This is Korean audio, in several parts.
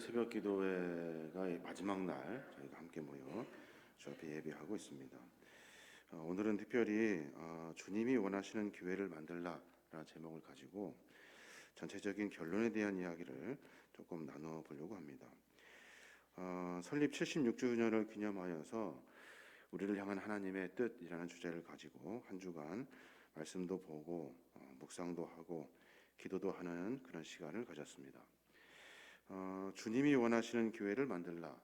새벽 기도회가 마지막 날 저희가 함께 모여 주 앞에 예배하고 있습니다. 오늘은 특별히 주님이 원하시는 교회를 만들라라는 제목을 가지고 전체적인 결론에 대한 이야기를 조금 나눠보려고 합니다. 설립 76주년을 기념하여서 우리를 향한 하나님의 뜻이라는 주제를 가지고 한 주간 말씀도 보고 묵상도 하고 기도도 하는 그런 시간을 가졌습니다. 주님이 원하시는 교회를 만들라,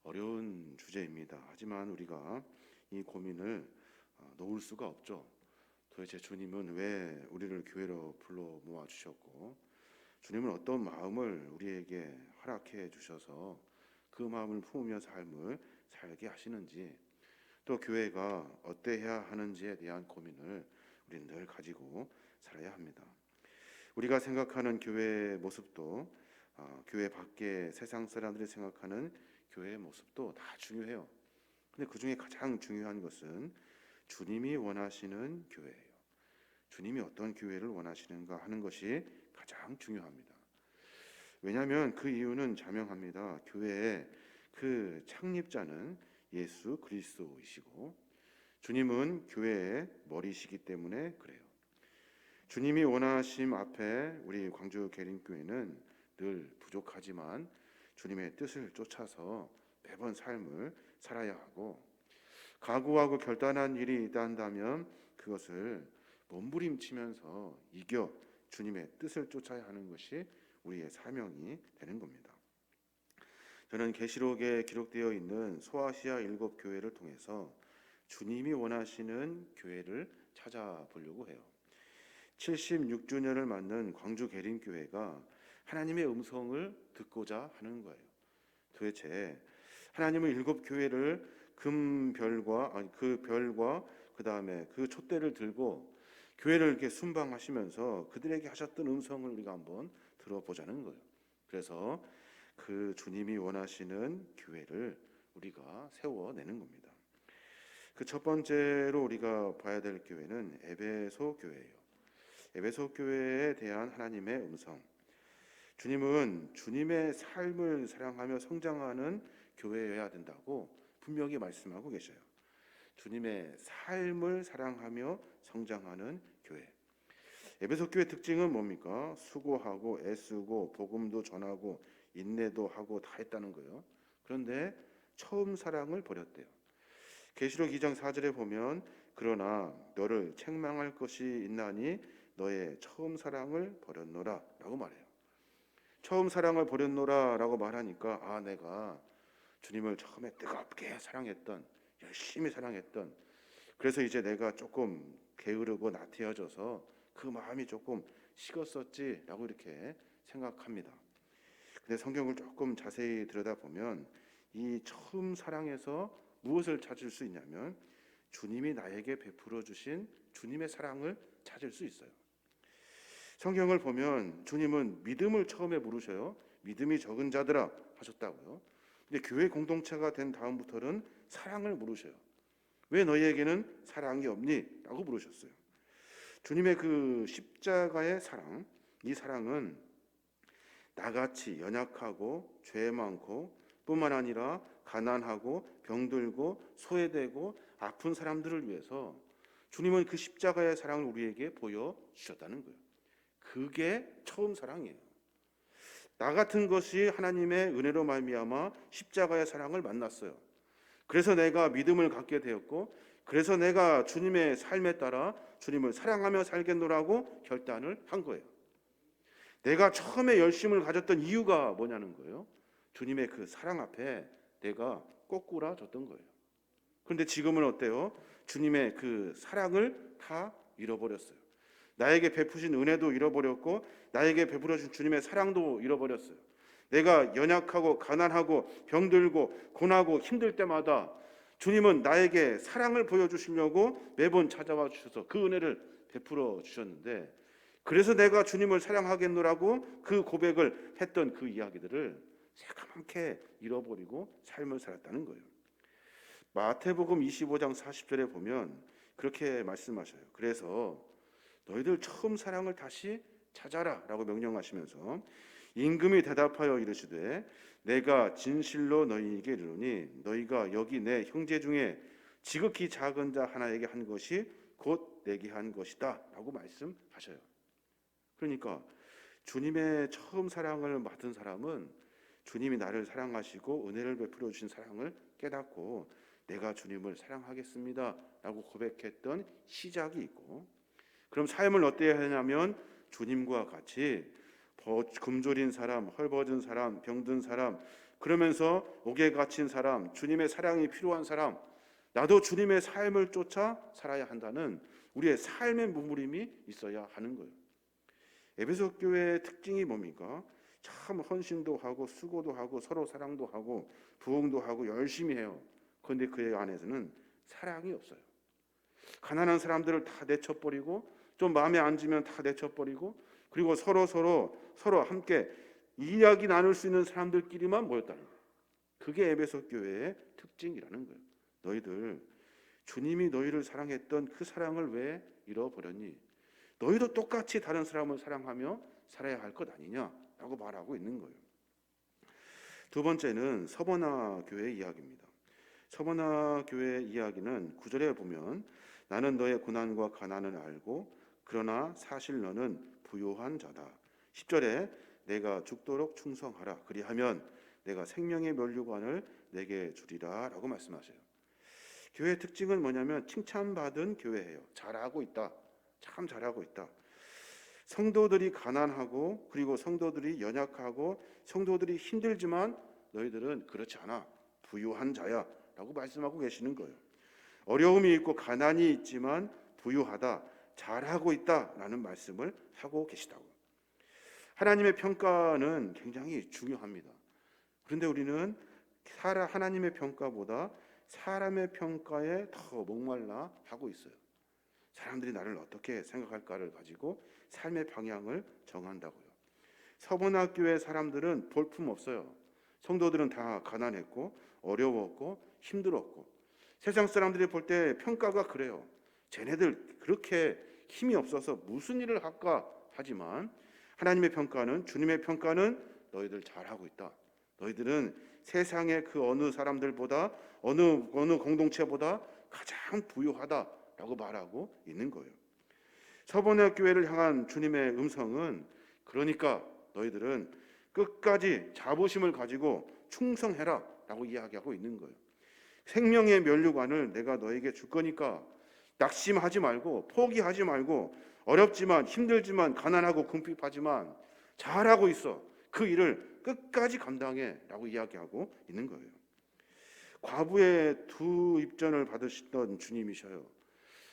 어려운 주제입니다. 하지만 우리가 이 고민을 놓을 수가 없죠. 도대체 주님은 왜 우리를 교회로 불러 모아 주셨고, 주님은 어떤 마음을 우리에게 허락해 주셔서 그 마음을 품으며 삶을 살게 하시는지, 또 교회가 어때야 하는지에 대한 고민을 우리는 늘 가지고 살아야 합니다. 우리가 생각하는 교회의 모습도 교회 밖에 세상 사람들이 생각하는 교회의 모습도 다 중요해요. 근데 그 중에 가장 중요한 것은 주님이 원하시는 교회예요. 주님이 어떤 교회를 원하시는가 하는 것이 가장 중요합니다. 왜냐하면 그 이유는 자명합니다. 교회의 그 창립자는 예수 그리스도이시고 주님은 교회의 머리시기 때문에 그래요. 주님이 원하심 앞에 우리 광주 계림교회는 늘 부족하지만 주님의 뜻을 쫓아서 매번 삶을 살아야 하고, 각오하고 결단한 일이 있다 한다면 그것을 몸부림치면서 이겨 주님의 뜻을 쫓아야 하는 것이 우리의 사명이 되는 겁니다. 저는 계시록에 기록되어 있는 소아시아 7교회를 통해서 주님이 원하시는 교회를 찾아보려고 해요. 76주년을 맞는 광주 계림교회가 하나님의 음성을 듣고자 하는 거예요. 도대체 하나님은 7교회를 그 별과 그 다음에 그 촛대를 들고 교회를 이렇게 순방하시면서 그들에게 하셨던 음성을 우리가 한번 들어보자는 거예요. 그래서 그 주님이 원하시는 교회를 우리가 세워내는 겁니다. 그 첫 번째로 우리가 봐야 될 교회는 에베소 교회예요. 에베소 교회에 대한 하나님의 음성. 주님은 주님의 삶을 사랑하며 성장하는 교회여야 된다고 분명히 말씀하고 계셔요. 주님의 삶을 사랑하며 성장하는 교회. 에베소 교회 특징은 뭡니까? 수고하고 애쓰고 복음도 전하고 인내도 하고 다 했다는 거예요. 그런데 처음 사랑을 버렸대요. 계시록 2장 4절에 보면 그러나 너를 책망할 것이 있나니 너의 처음 사랑을 버렸노라 라고 말해요. 처음 사랑을 버렸노라 라고 말하니까 내가 주님을 처음에 뜨겁게 사랑했던, 열심히 사랑했던, 그래서 이제 내가 조금 게으르고 나태해져서 그 마음이 조금 식었었지 라고 이렇게 생각합니다. 근데 성경을 조금 자세히 들여다보면 이 처음 사랑에서 무엇을 찾을 수 있냐면 주님이 나에게 베풀어 주신 주님의 사랑을 찾을 수 있어요. 성경을 보면 주님은 믿음을 처음에 물으셔요. 믿음이 적은 자들아 하셨다고요. 근데 교회 공동체가 된 다음부터는 사랑을 물으셔요. 왜 너희에게는 사랑이 없니? 라고 물으셨어요. 주님의 그 십자가의 사랑, 이 사랑은 나같이 연약하고 죄 많고 뿐만 아니라 가난하고 병들고 소외되고 아픈 사람들을 위해서 주님은 그 십자가의 사랑을 우리에게 보여주셨다는 거예요. 그게 처음 사랑이에요. 나 같은 것이 하나님의 은혜로 말미암아 십자가의 사랑을 만났어요. 그래서 내가 믿음을 갖게 되었고, 그래서 내가 주님의 삶에 따라 주님을 사랑하며 살겠노라고 결단을 한 거예요. 내가 처음에 열심을 가졌던 이유가 뭐냐는 거예요. 주님의 그 사랑 앞에 내가 꼬꾸라졌던 거예요. 그런데 지금은 어때요? 주님의 그 사랑을 다 잃어버렸어요. 나에게 베푸신 은혜도 잃어버렸고 나에게 베풀어준 주님의 사랑도 잃어버렸어요. 내가 연약하고 가난하고 병들고 고나고 힘들 때마다 주님은 나에게 사랑을 보여주시려고 매번 찾아와 주셔서 그 은혜를 베풀어 주셨는데, 그래서 내가 주님을 사랑하겠노라고 그 고백을 했던 그 이야기들을 새카맣게 잃어버리고 삶을 살았다는 거예요. 마태복음 25장 40절에 보면 그렇게 말씀하셔요. 그래서 너희들 처음 사랑을 다시 찾아라 라고 명령하시면서 임금이 대답하여 이르시되 내가 진실로 너희에게 이르노니 너희가 여기 내 형제 중에 지극히 작은 자 하나에게 한 것이 곧 내게 한 것이다 라고 말씀하셔요. 그러니까 주님의 처음 사랑을 받은 사람은 주님이 나를 사랑하시고 은혜를 베풀어 주신 사랑을 깨닫고 내가 주님을 사랑하겠습니다 라고 고백했던 시작이 있고, 그럼 삶을 어때야 하냐면 주님과 같이 금졸인 사람, 헐벗은 사람, 병든 사람, 그러면서 옥에 갇힌 사람, 주님의 사랑이 필요한 사람, 나도 주님의 삶을 쫓아 살아야 한다는 우리의 삶의 몸부림이 있어야 하는 거예요. 에베소 교회의 특징이 뭡니까? 참 헌신도 하고 수고도 하고 서로 사랑도 하고 부흥도 하고 열심히 해요. 그런데 그 안에서는 사랑이 없어요. 가난한 사람들을 다 내쳐버리고, 좀 마음에 안 들면 다 내쳐버리고, 그리고 서로 함께 이야기 나눌 수 있는 사람들끼리만 모였다는 거예요. 그게 에베소 교회의 특징이라는 거예요. 너희들 주님이 너희를 사랑했던 그 사랑을 왜 잃어버렸니? 너희도 똑같이 다른 사람을 사랑하며 살아야 할 것 아니냐라고 말하고 있는 거예요. 두 번째는 서버나 교회의 이야기입니다. 서버나 교회의 이야기는 9절에 보면 나는 너의 고난과 가난을 알고 그러나 사실 너는 부요한 자다. 10절에 내가 죽도록 충성하라. 그리하면 내가 생명의 면류관을 내게 주리라 라고 말씀하셔요. 교회의 특징은 뭐냐면 칭찬받은 교회예요. 잘하고 있다. 참 잘하고 있다. 성도들이 가난하고 그리고 성도들이 연약하고 성도들이 힘들지만 너희들은 그렇지 않아. 부유한 자야 라고 말씀하고 계시는 거예요. 어려움이 있고 가난이 있지만 부유하다, 잘하고 있다라는 말씀을 하고 계시다고. 하나님의 평가는 굉장히 중요합니다. 그런데 우리는 하나님의 평가보다 사람의 평가에 더 목말라 하고 있어요. 사람들이 나를 어떻게 생각할까를 가지고 삶의 방향을 정한다고요. 서문학교의 사람들은 볼품 없어요. 성도들은 다 가난했고 어려웠고 힘들었고, 세상 사람들이 볼 때 평가가 그래요. 쟤네들 그렇게 힘이 없어서 무슨 일을 할까 하지만 하나님의 평가는, 주님의 평가는 너희들 잘하고 있다. 너희들은 세상의 그 어느 사람들보다 어느 공동체보다 가장 부유하다라고 말하고 있는 거예요. 서번의 교회를 향한 주님의 음성은 그러니까 너희들은 끝까지 자부심을 가지고 충성해라 라고 이야기하고 있는 거예요. 생명의 면류관을 내가 너에게 줄 거니까 낙심하지 말고 포기하지 말고, 어렵지만 힘들지만 가난하고 궁핍하지만 잘하고 있어. 그 일을 끝까지 감당해 라고 이야기하고 있는 거예요. 과부의 두 입전을 받으시던 주님이셔요.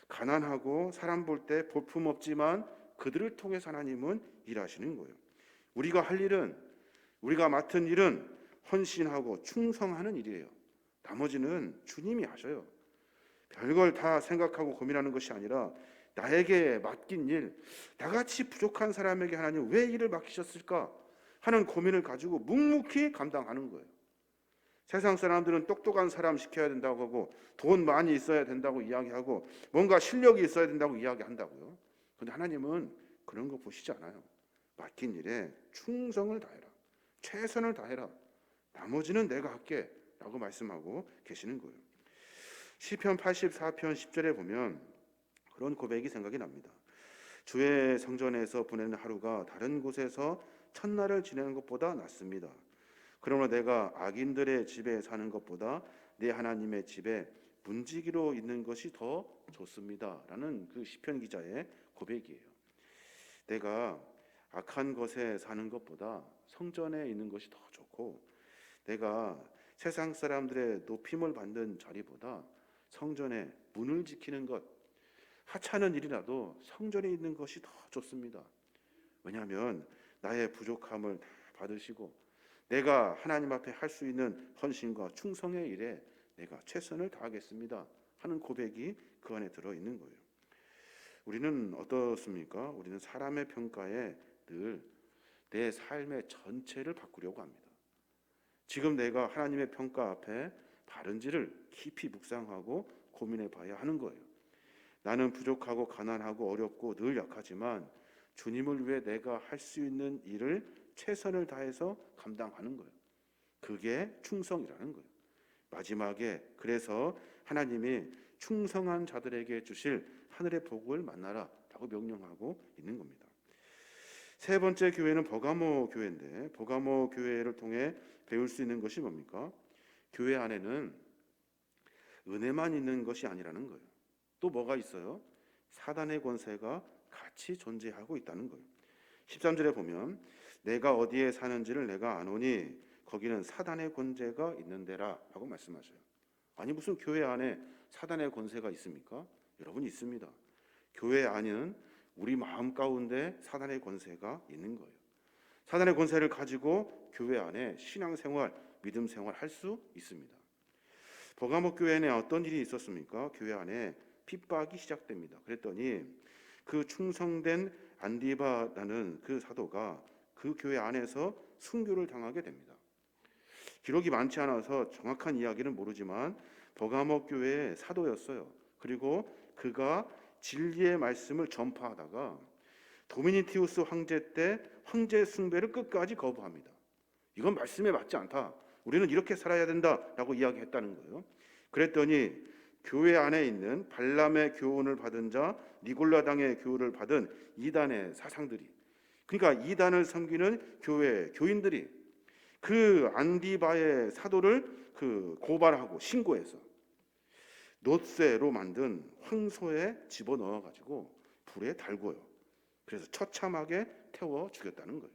가난하고 사람 볼 때 볼품없지만 그들을 통해서 하나님은 일하시는 거예요. 우리가 할 일은, 우리가 맡은 일은 헌신하고 충성하는 일이에요. 나머지는 주님이 하셔요. 별걸 다 생각하고 고민하는 것이 아니라 나에게 맡긴 일, 나같이 부족한 사람에게 하나님 왜 일을 맡기셨을까 하는 고민을 가지고 묵묵히 감당하는 거예요. 세상 사람들은 똑똑한 사람 시켜야 된다고 하고 돈 많이 있어야 된다고 이야기하고 뭔가 실력이 있어야 된다고 이야기한다고요. 그런데 하나님은 그런 거 보시지 않아요. 맡긴 일에 충성을 다해라. 최선을 다해라. 나머지는 내가 할게 라고 말씀하고 계시는 거예요. 시편 84편 10절에 보면 그런 고백이 생각이 납니다. 주의 성전에서 보내는 하루가 다른 곳에서 첫날을 지내는 것보다 낫습니다. 그러므로 내가 악인들의 집에 사는 것보다 내 하나님의 집에 문지기로 있는 것이 더 좋습니다 라는 그 시편 기자의 고백이에요. 내가 악한 것에 사는 것보다 성전에 있는 것이 더 좋고, 내가 세상 사람들의 높임을 받는 자리보다 성전에 문을 지키는 것, 하찮은 일이라도 성전에 있는 것이 더 좋습니다. 왜냐하면 나의 부족함을 다 받으시고 내가 하나님 앞에 할 수 있는 헌신과 충성의 일에 내가 최선을 다하겠습니다 하는 고백이 그 안에 들어있는 거예요. 우리는 어떻습니까? 우리는 사람의 평가에 늘 내 삶의 전체를 바꾸려고 합니다. 지금 내가 하나님의 평가 앞에 바른지를 깊이 묵상하고 고민해 봐야 하는 거예요. 나는 부족하고 가난하고 어렵고 늘 약하지만 주님을 위해 내가 할 수 있는 일을 최선을 다해서 감당하는 거예요. 그게 충성이라는 거예요. 마지막에 그래서 하나님이 충성한 자들에게 주실 하늘의 복을 만나라 라고 명령하고 있는 겁니다. 세 번째 교회는 버가모 교회인데, 버가모 교회를 통해 배울 수 있는 것이 뭡니까? 교회 안에는 은혜만 있는 것이 아니라는 거예요. 또 뭐가 있어요? 사단의 권세가 같이 존재하고 있다는 거예요. 13절에 보면 내가 어디에 사는지를 내가 아노니 거기는 사단의 권세가 있는 데라 라고 말씀하셔요. 아니 무슨 교회 안에 사단의 권세가 있습니까? 여러분 있습니다. 교회 안에는 우리 마음 가운데 사단의 권세가 있는 거예요. 사단의 권세를 가지고 교회 안에 신앙생활, 믿음 생활 할 수 있습니다. 버가모 교회에 어떤 일이 있었습니까? 교회 안에 핍박이 시작됩니다. 그랬더니 그 충성된 안디바라는 그 사도가 그 교회 안에서 순교를 당하게 됩니다. 기록이 많지 않아서 정확한 이야기는 모르지만 버가모 교회의 사도였어요. 그리고 그가 진리의 말씀을 전파하다가 도미니티우스 황제 때 황제 숭배를 끝까지 거부합니다. 이건 말씀에 맞지 않다. 우리는 이렇게 살아야 된다라고 이야기했다는 거예요. 그랬더니 교회 안에 있는 발람의 교훈을 받은 자, 니골라당의 교훈을 받은 이단의 사상들이, 그러니까 이단을 섬기는 교회 교인들이 그 안디바의 사도를 고발하고 신고해서 놋쇠로 만든 황소에 집어넣어 가지고 불에 달고요. 그래서 처참하게 태워 죽였다는 거예요.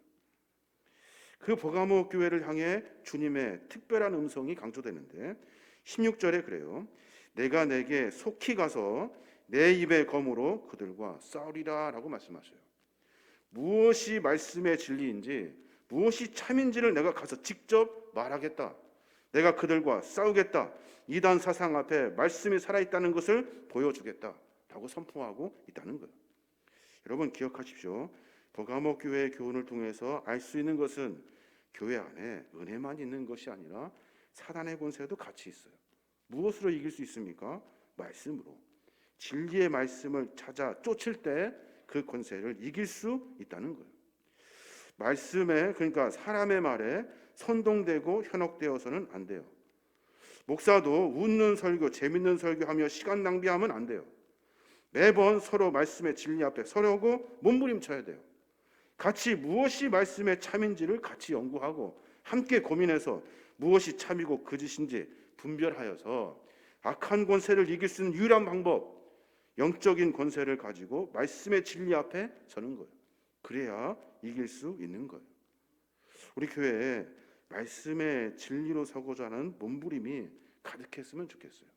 그 버가모 교회를 향해 주님의 특별한 음성이 강조되는데 16절에 그래요. 내가 내게 속히 가서 내 입의 검으로 그들과 싸우리라 라고 말씀하셔요. 무엇이 말씀의 진리인지 무엇이 참인지를 내가 가서 직접 말하겠다. 내가 그들과 싸우겠다. 이단 사상 앞에 말씀이 살아있다는 것을 보여주겠다 라고 선포하고 있다는 거예요. 여러분 기억하십시오. 버가모 교회의 교훈을 통해서 알 수 있는 것은 교회 안에 은혜만 있는 것이 아니라 사단의 권세도 같이 있어요. 무엇으로 이길 수 있습니까? 말씀으로. 진리의 말씀을 찾아 쫓을 때 그 권세를 이길 수 있다는 거예요. 말씀에, 그러니까 사람의 말에 선동되고 현혹되어서는 안 돼요. 목사도 웃는 설교, 재밌는 설교하며 시간 낭비하면 안 돼요. 매번 서로 말씀의 진리 앞에 서려고 몸부림쳐야 돼요. 같이 무엇이 말씀의 참인지를 같이 연구하고 함께 고민해서 무엇이 참이고 거짓인지 분별하여서 악한 권세를 이길 수 있는 유일한 방법, 영적인 권세를 가지고 말씀의 진리 앞에 서는 거예요. 그래야 이길 수 있는 거예요. 우리 교회에 말씀의 진리로 서고자 하는 몸부림이 가득했으면 좋겠어요.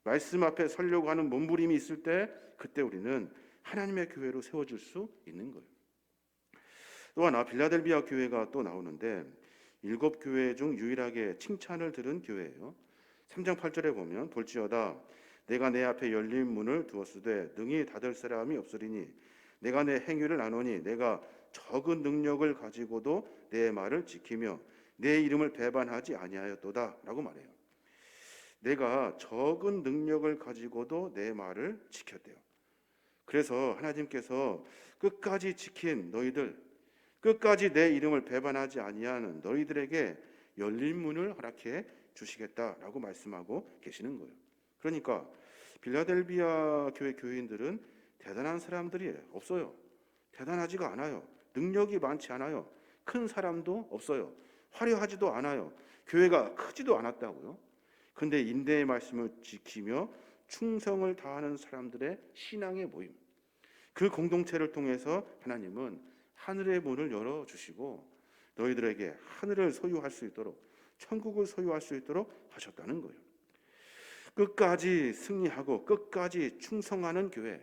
말씀 앞에 서려고 하는 몸부림이 있을 때 그때 우리는 하나님의 교회로 세워질 수 있는 거예요. 또 하나 빌라델비아 교회가 또 나오는데 7교회 중 유일하게 칭찬을 들은 교회예요. 3장 8절에 보면 볼지어다 내가 내 앞에 열린 문을 두었으되 능히 닫을 사람이 없으리니 내가 내 행위를 아노니 내가 적은 능력을 가지고도 내 말을 지키며 내 이름을 배반하지 아니하였도다 라고 말해요. 내가 적은 능력을 가지고도 내 말을 지켰대요. 그래서 하나님께서 끝까지 지킨 너희들, 끝까지 내 이름을 배반하지 아니하는 너희들에게 열린 문을 허락해 주시겠다라고 말씀하고 계시는 거예요. 그러니까 빌라델비아 교회 교인들은 대단한 사람들이 없어요. 대단하지가 않아요. 능력이 많지 않아요. 큰 사람도 없어요. 화려하지도 않아요. 교회가 크지도 않았다고요. 근데 인대의 말씀을 지키며 충성을 다하는 사람들의 신앙의 모임, 그 공동체를 통해서 하나님은 하늘의 문을 열어주시고 너희들에게 하늘을 소유할 수 있도록, 천국을 소유할 수 있도록 하셨다는 거예요. 끝까지 승리하고 끝까지 충성하는 교회,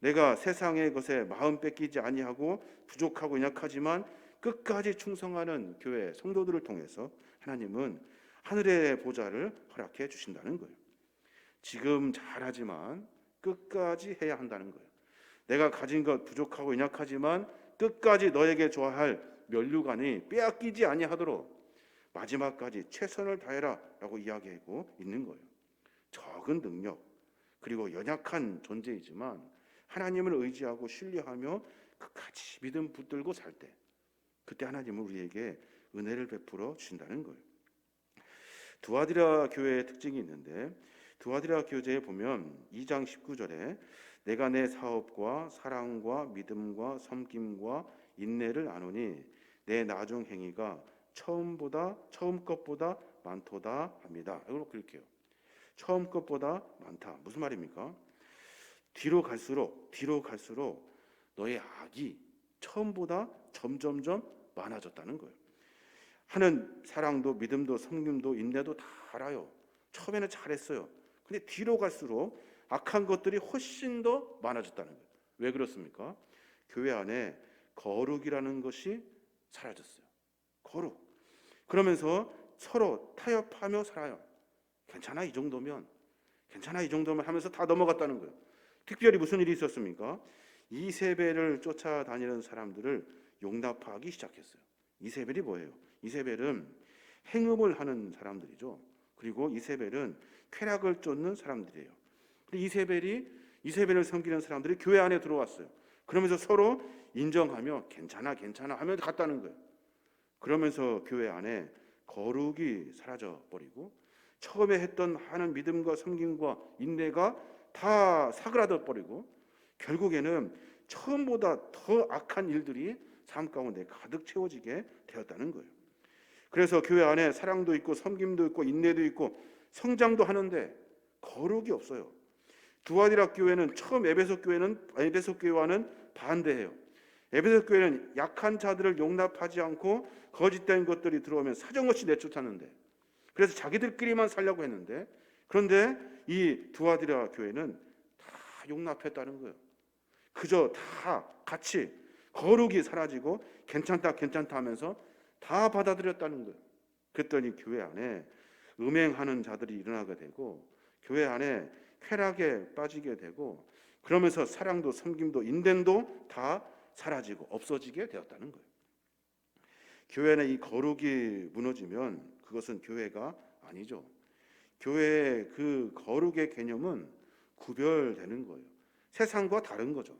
내가 세상의 것에 마음 뺏기지 아니하고 부족하고 약하지만 끝까지 충성하는 교회 성도들을 통해서 하나님은 하늘의 보좌를 허락해 주신다는 거예요. 지금 잘하지만 끝까지 해야 한다는 거예요. 내가 가진 것 부족하고 약하지만 끝까지 너에게 좋아할 면류관이 빼앗기지 아니하도록 마지막까지 최선을 다해라 라고 이야기하고 있는 거예요. 적은 능력, 그리고 연약한 존재이지만 하나님을 의지하고 신뢰하며 끝까지 믿음 붙들고 살 때 그때 하나님은 우리에게 은혜를 베풀어 주신다는 거예요. 두아디라 교회의 특징이 있는데, 두아디라 교제에 보면 2장 19절에 내가 내 사업과 사랑과 믿음과 섬김과 인내를 아노니 내 나중 행위가 처음 것보다 많도다 합니다. 이걸로 그럴게요. 처음 것보다 많다. 무슨 말입니까? 뒤로 갈수록 너의 악이 처음보다 점점점 많아졌다는 거예요. 하는 사랑도 믿음도 섬김도 인내도 다 알아요. 처음에는 잘했어요. 근데 뒤로 갈수록 악한 것들이 훨씬 더 많아졌다는 거예요. 왜 그렇습니까? 교회 안에 거룩이라는 것이 사라졌어요. 거룩. 그러면서 서로 타협하며 살아요. 괜찮아 이 정도면 하면서 다 넘어갔다는 거예요. 특별히 무슨 일이 있었습니까? 이세벨을 쫓아다니는 사람들을 용납하기 시작했어요. 이세벨이 뭐예요? 이세벨은 행음을 하는 사람들이죠. 그리고 이세벨은 쾌락을 쫓는 사람들이에요. 근데 이세벨을 섬기는 사람들이 교회 안에 들어왔어요. 그러면서 서로 인정하며 괜찮아 하며 갔다는 거예요. 그러면서 교회 안에 거룩이 사라져 버리고 처음에 하는 믿음과 섬김과 인내가 다 사그라져 버리고 결국에는 처음보다 더 악한 일들이 삶 가운데 가득 채워지게 되었다는 거예요. 그래서 교회 안에 사랑도 있고 섬김도 있고 인내도 있고 성장도 하는데 거룩이 없어요. 두아디라 교회는 처음 에베소 교회와는 반대해요. 에베소 교회는 약한 자들을 용납하지 않고 거짓된 것들이 들어오면 사정없이 내쫓았는데, 그래서 자기들끼리만 살려고 했는데, 그런데 이 두아디라 교회는 다 용납했다는 거예요. 그저 다 같이 거룩이 사라지고 괜찮다 하면서 다 받아들였다는 거예요. 그랬더니 교회 안에 음행하는 자들이 일어나게 되고 교회 안에 쾌락에 빠지게 되고 그러면서 사랑도 섬김도 인den도 다 사라지고 없어지게 되었다는 거예요. 교회 안에 이 거룩이 무너지면 그것은 교회가 아니죠. 교회의 그 거룩의 개념은 구별되는 거예요. 세상과 다른 거죠.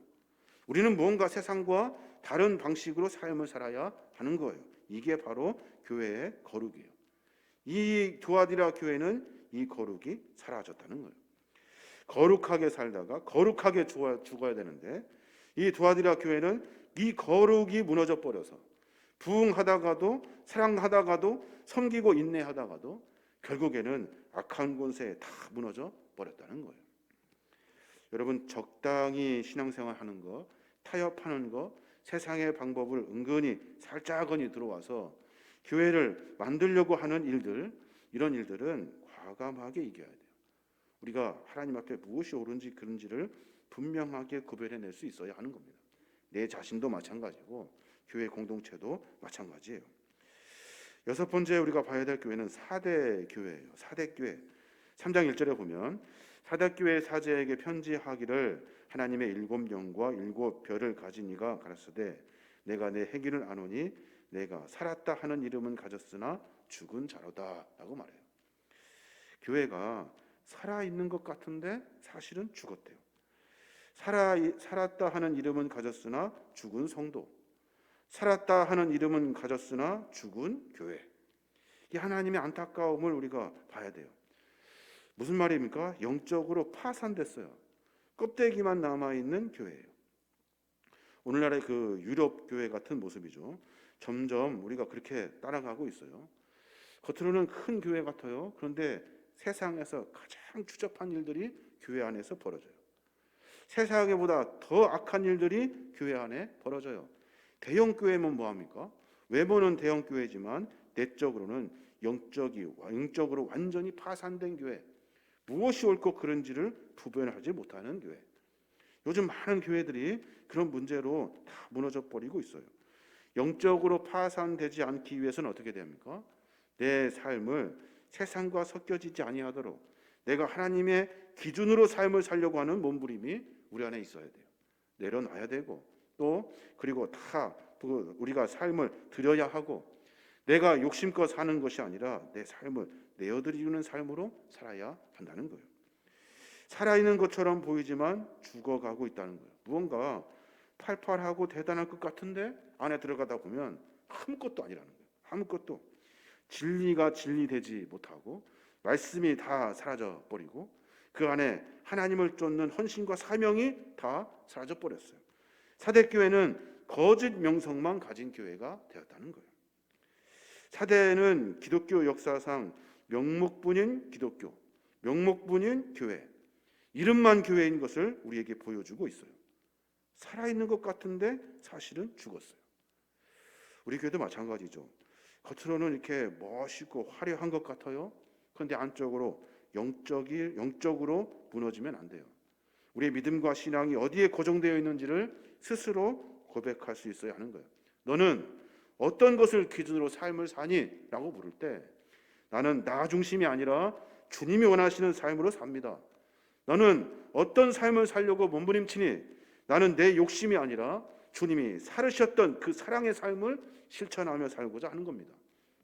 우리는 무언가 세상과 다른 방식으로 삶을 살아야 하는 거예요. 이게 바로 교회의 거룩이에요. 이 두아디라 교회는 이 거룩이 사라졌다는 거예요. 거룩하게 살다가 거룩하게 죽어야 되는데 이 두아디라 교회는 이 거룩이 무너져 버려서 부흥하다가도 사랑하다가도 섬기고 인내하다가도 결국에는 악한 권세에 다 무너져 버렸다는 거예요. 여러분, 적당히 신앙생활하는 거, 타협하는 거, 세상의 방법을 은근히 살짝은이 들어와서 교회를 만들려고 하는 일들, 이런 일들은 과감하게 이겨야 돼요. 우리가 하나님 앞에 무엇이 옳은지 그른지를 분명하게 구별해낼 수 있어야 하는 겁니다. 내 자신도 마찬가지고 교회 공동체도 마찬가지예요. 여섯 번째 우리가 봐야 될 교회는 4대 교회예요. 4대 교회. 3장 1절에 보면 사대교회 사제에게 편지하기를 하나님의 7영과 7별을 가진 이가 가라사대 내가 내 행위를 아노니 내가 살았다 하는 이름은 가졌으나 죽은 자로다 라고 말해요. 교회가 살아있는 것 같은데 사실은 죽었대요. 살았다 하는 이름은 가졌으나 죽은 성도, 살았다 하는 이름은 가졌으나 죽은 교회. 이 하나님의 안타까움을 우리가 봐야 돼요. 무슨 말입니까? 영적으로 파산됐어요. 껍데기만 남아있는 교회예요. 오늘날의 그 유럽 교회 같은 모습이죠. 점점 우리가 그렇게 따라가고 있어요. 겉으로는 큰 교회 같아요. 그런데 세상에서 가장 추접한 일들이 교회 안에서 벌어져요. 세상에보다 더 악한 일들이 교회 안에 벌어져요. 대형 교회면 뭐합니까? 외모는 대형 교회지만 내적으로는 영적으로 완전히 파산된 교회. 무엇이 옳고 그른지를 구별하지 못하는 교회. 요즘 많은 교회들이 그런 문제로 다 무너져 버리고 있어요. 영적으로 파산되지 않기 위해서는 어떻게 됩니까? 내 삶을 세상과 섞여지지 아니하도록 내가 하나님의 기준으로 삶을 살려고 하는 몸부림이 우리 안에 있어야 돼요. 내려놔야 되고 또 그리고 다 우리가 삶을 드려야 하고 내가 욕심껏 사는 것이 아니라 내 삶을 내어드리는 삶으로 살아야 한다는 거예요. 살아있는 것처럼 보이지만 죽어가고 있다는 거예요. 무언가 팔팔하고 대단할 것 같은데 안에 들어가다 보면 아무것도 아니라는 거예요. 아무것도. 진리가 진리되지 못하고 말씀이 다 사라져 버리고 그 안에 하나님을 쫓는 헌신과 사명이 다 사라져 버렸어요. 사대교회는 거짓 명성만 가진 교회가 되었다는 거예요. 사대는 기독교 역사상 명목뿐인 기독교, 명목뿐인 교회, 이름만 교회인 것을 우리에게 보여주고 있어요. 살아있는 것 같은데 사실은 죽었어요. 우리 교회도 마찬가지죠. 겉으로는 이렇게 멋있고 화려한 것 같아요. 그런데 안쪽으로 영적으로 무너지면 안 돼요. 우리의 믿음과 신앙이 어디에 고정되어 있는지를 스스로 고백할 수 있어야 하는 거예요. 너는 어떤 것을 기준으로 삶을 사니? 라고 물을 때 나는 나 중심이 아니라 주님이 원하시는 삶으로 삽니다. 너는 어떤 삶을 살려고 몸부림치니? 나는 내 욕심이 아니라 주님이 살으셨던 그 사랑의 삶을 실천하며 살고자 하는 겁니다.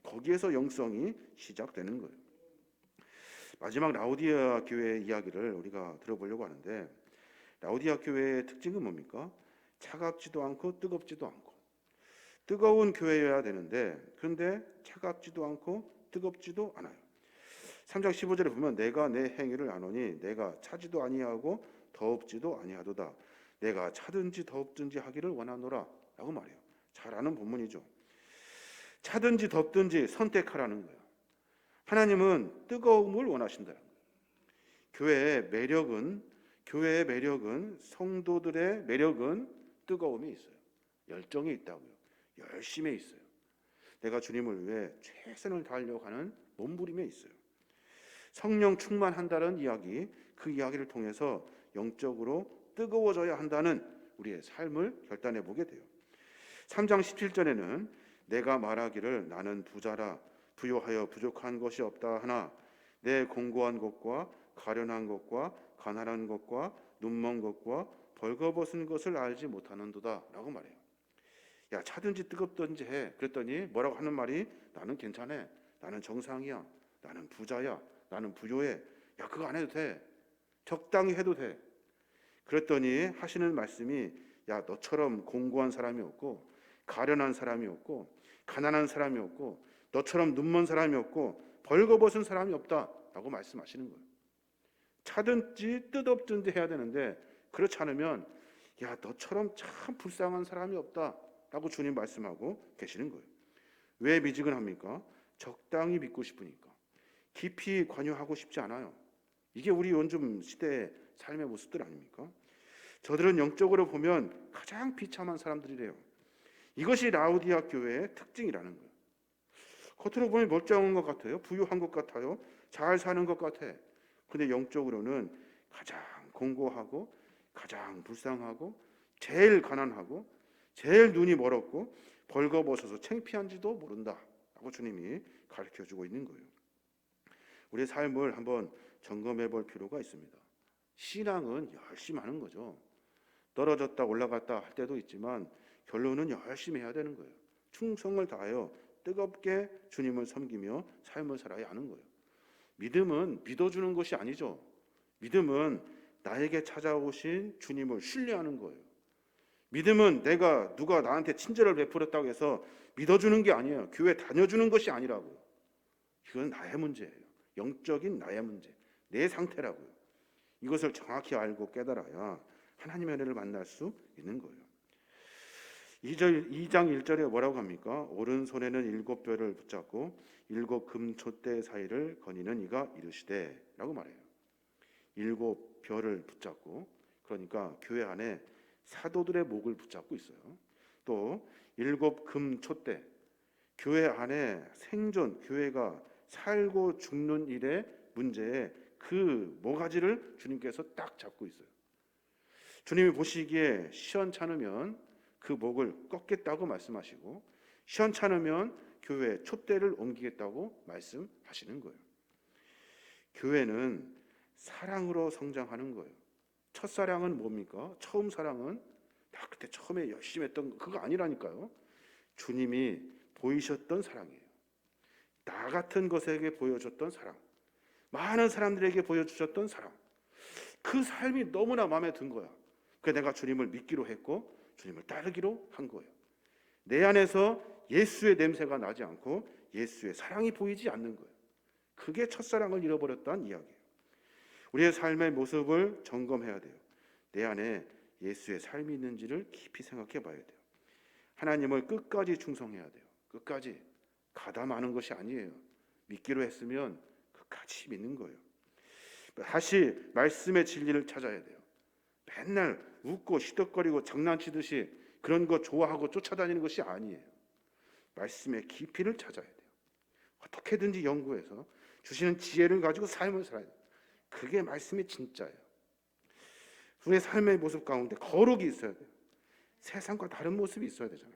거기에서 영성이 시작되는 거예요. 마지막 라오디아 교회의 이야기를 우리가 들어보려고 하는데, 라오디아 교회의 특징은 뭡니까? 차갑지도 않고 뜨겁지도 않고. 뜨거운 교회여야 되는데 그런데 차갑지도 않고 뜨겁지도 않아요. 3장 15절에 보면 내가 내 행위를 아노니 내가 차지도 아니하고 더웁지도 아니하도다. 내가 차든지 더웁든지 하기를 원하노라 라고 말해요. 잘 아는 본문이죠. 차든지 덥든지 선택하라는 거예요. 하나님은 뜨거움을 원하신다는 거예요. 교회의 매력은 성도들의 매력은 뜨거움이 있어요. 열정이 있다고요. 열심에 있어요. 내가 주님을 위해 최선을 다하려고 하는 몸부림에 있어요. 성령 충만한다는 이야기, 그 이야기를 통해서 영적으로 뜨거워져야 한다는 우리의 삶을 결단해 보게 돼요. 3장 17절에는 내가 말하기를 나는 부자라 부요하여 부족한 것이 없다 하나 내 공고한 것과 가련한 것과 가난한 것과 눈먼 것과 벌거벗은 것을 알지 못하는도다 라고 말해요. 야, 차든지 뜨겁든지 해. 그랬더니 뭐라고 하는 말이 나는 괜찮아. 나는 정상이야. 나는 부자야. 나는 부요해. 야, 그거 안 해도 돼. 적당히 해도 돼. 그랬더니 하시는 말씀이 야, 너처럼 공고한 사람이 없고 가련한 사람이 없고 가난한 사람이 없고 너처럼 눈먼 사람이 없고 벌거벗은 사람이 없다 라고 말씀하시는 거예요. 차든지 뜨겁든지 해야 되는데 그렇지 않으면 야, 너처럼 참 불쌍한 사람이 없다 라고 주님 말씀하고 계시는 거예요. 왜 미지근합니까? 적당히 믿고 싶으니까. 깊이 관여하고 싶지 않아요. 이게 우리 요즘 시대의 삶의 모습들 아닙니까? 저들은 영적으로 보면 가장 비참한 사람들이래요. 이것이 라오디아 교회의 특징이라는 거예요. 겉으로 보면 멀쩡한 것 같아요. 부유한 것 같아요. 잘 사는 것 같아. 근데 영적으로는 가장 공고하고 가장 불쌍하고 제일 가난하고 제일 눈이 멀었고 벌거벗어서 창피한지도 모른다 라고 주님이 가르쳐주고 있는 거예요. 우리의 삶을 한번 점검해 볼 필요가 있습니다. 신앙은 열심히 하는 거죠. 떨어졌다 올라갔다 할 때도 있지만 결론은 열심히 해야 되는 거예요. 충성을 다하여 뜨겁게 주님을 섬기며 삶을 살아야 하는 거예요. 믿음은 믿어주는 것이 아니죠. 믿음은 나에게 찾아오신 주님을 신뢰하는 거예요. 믿음은 누가 나한테 친절을 베풀었다고 해서 믿어주는 게 아니에요. 교회 다녀주는 것이 아니라고요. 이건 나의 문제예요. 영적인 나의 문제, 내 상태라고요. 이것을 정확히 알고 깨달아야 하나님의 은혜를 만날 수 있는 거예요. 2장 1절에 뭐라고 합니까? 오른손에는 7뼈를 붙잡고 7 금촛대 사이를 거니는 이가 이르시되 라고 말해요. 7뼈를 붙잡고, 그러니까 교회 안에 사도들의 목을 붙잡고 있어요. 또 7 금촛대, 교회 안에 생존, 교회가 살고 죽는 일의 문제에 그 모가지를 주님께서 딱 잡고 있어요. 주님이 보시기에 시원찮으면 그 목을 꺾겠다고 말씀하시고 시원찮으면 교회에 촛대를 옮기겠다고 말씀하시는 거예요. 교회는 사랑으로 성장하는 거예요. 첫사랑은 뭡니까? 처음 사랑은 나 그때 처음에 열심히 했던 그거 아니라니까요. 주님이 보이셨던 사랑이에요. 나 같은 것에게 보여줬던 사랑, 많은 사람들에게 보여주셨던 사랑, 그 삶이 너무나 마음에 든 거야. 그래서 내가 주님을 믿기로 했고 주님을 따르기로 한 거예요. 내 안에서 예수의 냄새가 나지 않고 예수의 사랑이 보이지 않는 거예요. 그게 첫사랑을 잃어버렸다는 이야기예요. 우리의 삶의 모습을 점검해야 돼요. 내 안에 예수의 삶이 있는지를 깊이 생각해 봐야 돼요. 하나님을 끝까지 충성해야 돼요. 끝까지 가담하는 것이 아니에요. 믿기로 했으면 끝까지 믿는 거예요. 다시 말씀의 진리를 찾아야 돼요. 맨날 웃고 시덕거리고 장난치듯이 그런 거 좋아하고 쫓아다니는 것이 아니에요. 말씀의 깊이를 찾아야 돼요. 어떻게든지 연구해서 주시는 지혜를 가지고 삶을 살아야 돼요. 그게 말씀이 진짜예요. 우리의 삶의 모습 가운데 거룩이 있어야 돼요. 세상과 다른 모습이 있어야 되잖아요.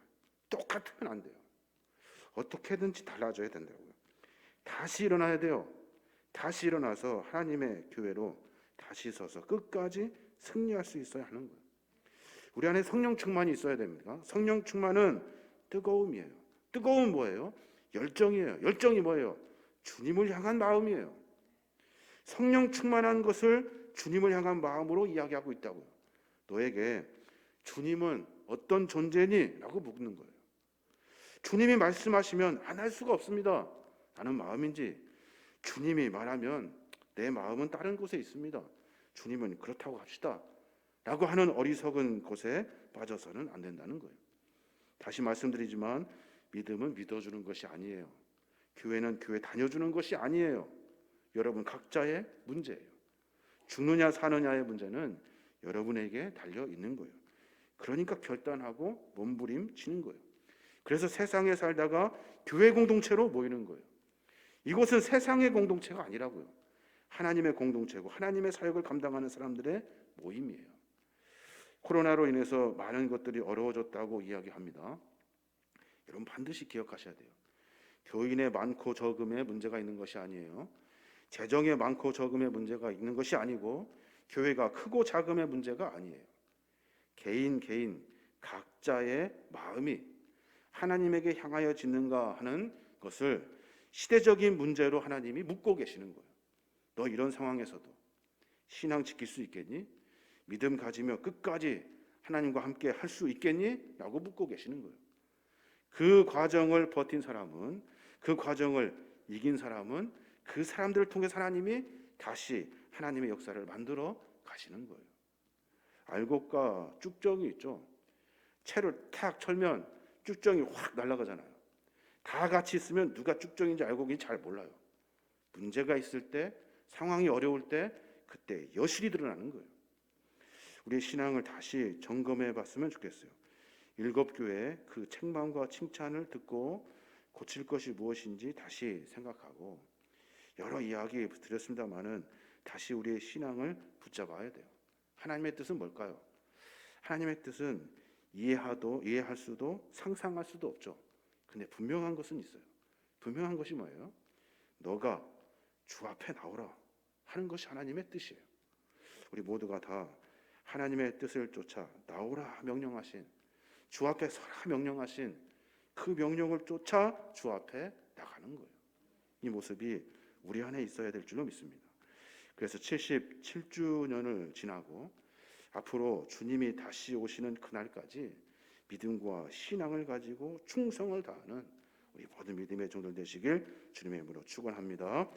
똑같으면 안 돼요. 어떻게든지 달라져야 된다고요. 다시 일어나야 돼요. 다시 일어나서 하나님의 교회로 다시 서서 끝까지 승리할 수 있어야 하는 거예요. 우리 안에 성령 충만이 있어야 됩니다. 성령 충만은 뜨거움이에요. 뜨거움은 뭐예요? 열정이에요. 열정이 뭐예요? 주님을 향한 마음이에요. 성령 충만한 것을 주님을 향한 마음으로 이야기하고 있다고요. 너에게 주님은 어떤 존재니? 라고 묻는 거예요. 주님이 말씀하시면 안 할 수가 없습니다. 라는 마음인지, 주님이 말하면 내 마음은 다른 곳에 있습니다. 주님은 그렇다고 합시다. 라고 하는 어리석은 곳에 빠져서는 안 된다는 거예요. 다시 말씀드리지만 믿음은 믿어주는 것이 아니에요. 교회는 교회 다녀주는 것이 아니에요. 여러분 각자의 문제예요. 죽느냐 사느냐의 문제는 여러분에게 달려 있는 거예요. 그러니까 결단하고 몸부림치는 거예요. 그래서 세상에 살다가 교회 공동체로 모이는 거예요. 이곳은 세상의 공동체가 아니라고요. 하나님의 공동체고 하나님의 사역을 감당하는 사람들의 모임이에요. 코로나로 인해서 많은 것들이 어려워졌다고 이야기합니다. 여러분 반드시 기억하셔야 돼요. 교인의 많고 적음에 문제가 있는 것이 아니에요. 재정의 많고 적음에 문제가 있는 것이 아니고 교회가 크고 작음의 문제가 아니에요. 개인 각자의 마음이 하나님에게 향하여 짓는가 하는 것을 시대적인 문제로 하나님이 묻고 계시는 거예요. 너 이런 상황에서도 신앙 지킬 수 있겠니? 믿음 가지며 끝까지 하나님과 함께 할 수 있겠니? 라고 묻고 계시는 거예요. 그 과정을 버틴 사람은, 그 과정을 이긴 사람은 그 사람들을 통해서 하나님이 다시 하나님의 역사를 만들어 가시는 거예요. 알곡과 쭉정이 있죠. 채를 탁 철면 쭉정이 확 날아가잖아요. 다 같이 있으면 누가 쭉정인지 알곡인지 잘 몰라요. 문제가 있을 때, 상황이 어려울 때 그때 여실히 드러나는 거예요. 우리의 신앙을 다시 점검해 봤으면 좋겠어요. 일곱 교회의 그 책망과 칭찬을 듣고 고칠 것이 무엇인지 다시 생각하고, 여러 이야기 드렸습니다마는 다시 우리의 신앙을 붙잡아야 돼요. 하나님의 뜻은 뭘까요? 하나님의 뜻은 이해할 수도 상상할 수도 없죠. 근데 분명한 것은 있어요. 분명한 것이 뭐예요? 너가 주 앞에 나오라 하는 것이 하나님의 뜻이에요. 우리 모두가 다 하나님의 뜻을 쫓아 나오라 명령하신, 주 앞에 서라 명령하신 그 명령을 쫓아 주 앞에 나가는 거예요. 이 모습이 우리 안에 있어야 될 줄로 믿습니다. 그래서 77주년을 지나고 앞으로 주님이 다시 오시는 그날까지 믿음과 신앙을 가지고 충성을 다하는 우리 모든 믿음의 종들 되시길 주님의 이름으로 축원합니다.